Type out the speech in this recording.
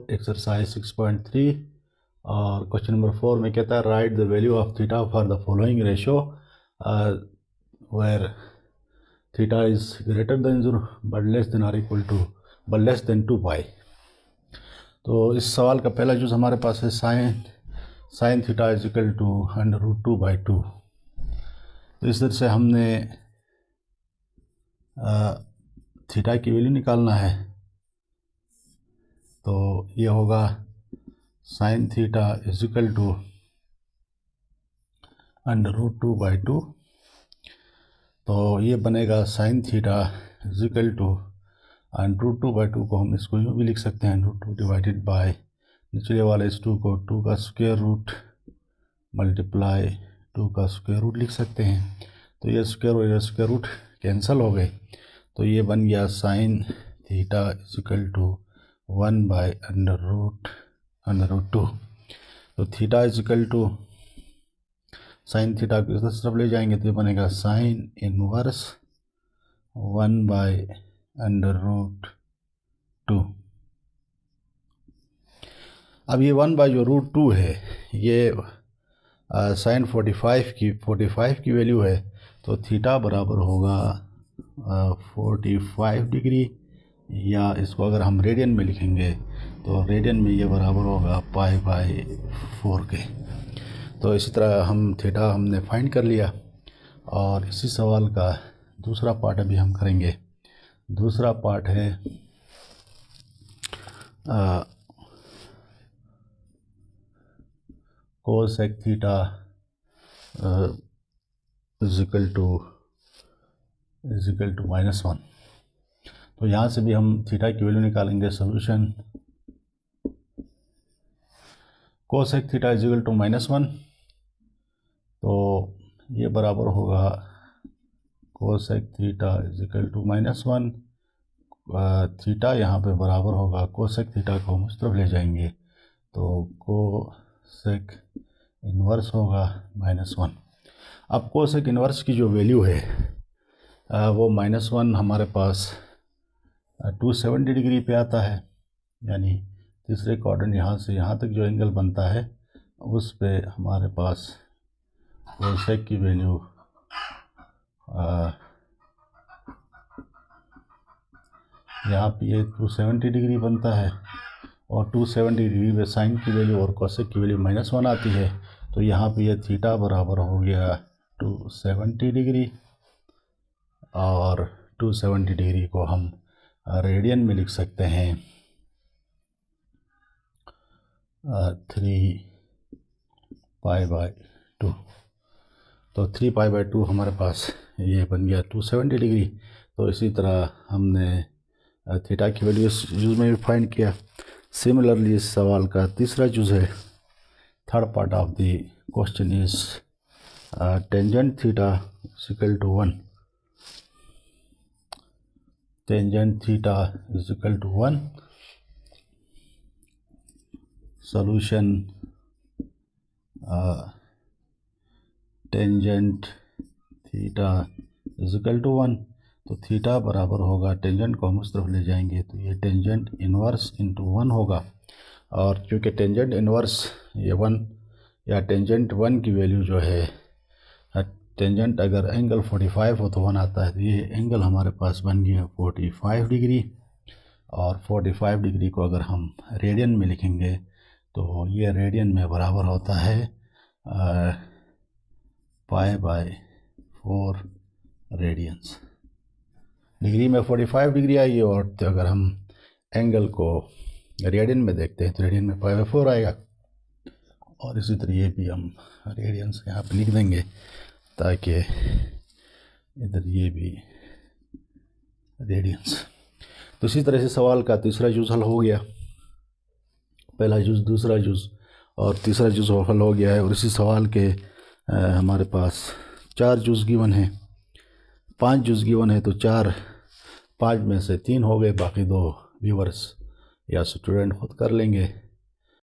Exercise 6.3 और question number 4 में कहता है write the value of theta for the following ratio where theta is greater than 0 but less than और equal to but less than 2 pi. तो इस सवाल का पहला यूज हमारे पास है sine theta is equal to √2/2। तो इस तरह से हमने थीटा की वैल्यू निकालना है। तो ये होगा sine theta is equal to √2/2। तो ये बनेगा sine theta is equal to √2/2 को हम इसको यूँ भी लिख सकते हैं √2 डिवाइडेड बाय निचले वाले इस 2 को 2 का स्क्वायर रूट मल्टीप्लाई 2 का स्क्वायर रूट लिख सकते हैं। तो ये स्क्वायर और ये स्क्वायर रूट कैंसिल हो गए। तो ये बन गया sine theta is equal to 1/√2। तो theta is equal to sine theta को इस तरफ ले जाएंगे तो ये बनेगा साइन इनवर्स 1/√2। अब ये 1/√2 है, ये साइन 45 की वैल्यू है। तो थीटा बराबर होगा 45 डिग्री, या इसको अगर हम रेडियन में लिखेंगे तो रेडियन में ये बराबर होगा π/4 के। तो इसी तरह हम थीटा हमने फाइंड कर लिया। और इसी सवाल का दूसरा पार्ट अभी हम करेंगे। दूसरा पार्ट है cosec theta is equal to -1। तो यहाँ से भी हम थीटा की वैल्यू निकालेंगे। Solution cosec theta is equal to -1। तो ये बराबर होगा cosec theta is equal to -1। Theta यहाँ पे बराबर होगा कोसेक थीटा को हम उस तरफ ले जाएंगे तो कोसेक इन्वर्स होगा -1। अब कोसेक इन्वर्स की जो वैल्यू है वो -1 हमारे पास 270 डिग्री पे आता है। यानी तीसरे क्वाड्रेंट यहाँ से यहाँ तक जो एंगल बनता है उस पे हमारे पास कोसेक की वैल्यू यहाँ पे ये 270 डिग्री बनता है। और 270 डिग्री में साइन की वैल्यू और कोसेक की वैल्यू -1 आती है। तो यहाँ पे ये थीटा बराबर हो गया 270 डिग्री। और 270 डिग्री को हम रेडियन में लिख सकते हैं 3π/2। तो 3π/2 हमारे पास ये बन गया 270 डिग्री। तो इसी तरह हमने थीटा की वैल्यू इस यूज़ में भी फाइंड किया। सिमिलरली इस सवाल का तीसरा यूज़ है, third part of the question is tangent theta is equal to 1। Tangent theta is equal to 1। Solution tangent theta is equal to 1। तो थीटा बराबर होगा, टेंजेंट को हम उस तरफ ले जाएंगे तो ये टेंजेंट इन्वर्स इंटू 1 होगा। और क्योंकि टेंजेंट इन्वर्स ये 1 या टेंजेंट 1 की वैल्यू जो है, टेंजेंट अगर एंगल 45 हो तो 1 आता है। तो ये एंगल हमारे पास बन गया 45 डिग्री। और 45 डिग्री को अगर हम रेडियन में लिखेंगे तो ये रेडियन में बराबर होता है π/4 रेडियंस। डिग्री में 45 डिग्री आई है, और तो अगर हम एंगल को रेडियन में देखते हैं तो रेडियन में π/4 आएगा। और इसी तरह ये भी हम रेडियंस यहाँ पे लिख देंगे ताकि इधर ये भी रेडियंस। तो इसी तरह से सवाल का तीसरा यूज़ हल हो गया। पहला यूज़, दूसरा यूज़ और तीसरा यूज़ हल हो गया है। और इसी सवाल के हमारे पास 4 यूज़ गिवन है, 5 यूज़ गिवन है। तो 5 में से 3 हो गए, बाकी 2 व्यूअर्स या स्टूडेंट खुद कर लेंगे।